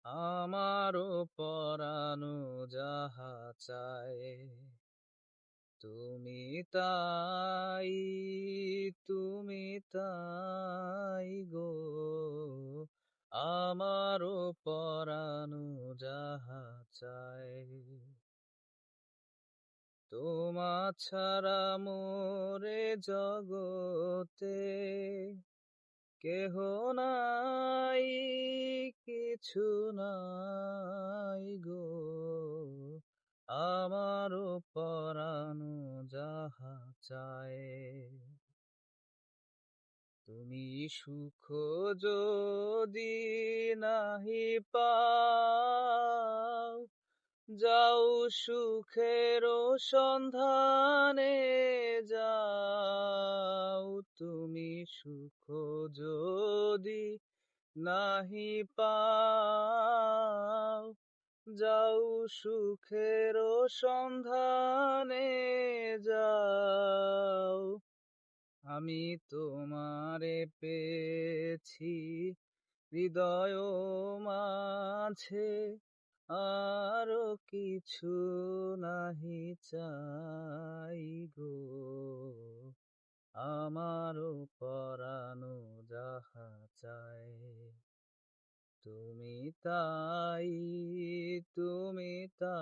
আমারও পরানো যাহা চায় তুমি তাই, তুমি তাই গো। আমারও পরানো যাহা চায় তোমা ছাড়া মোরে জগতে কেহ নাই, কিছু নাই গো। আমারও পরানো যাহা চায় তুমি সুখ যদি নাহি পাও, যাও সুখের সন্ধানে যাও। তুমি সুখ যদি নাহি পাও, যাও সুখের সন্ধানে যাও। আমি তোমারে পেয়েছি হৃদয় মাঝে, আরো কিছু নাহি চাই গো। আমারও পরানো যাহা চায় তুমি তাই, তুমি তাই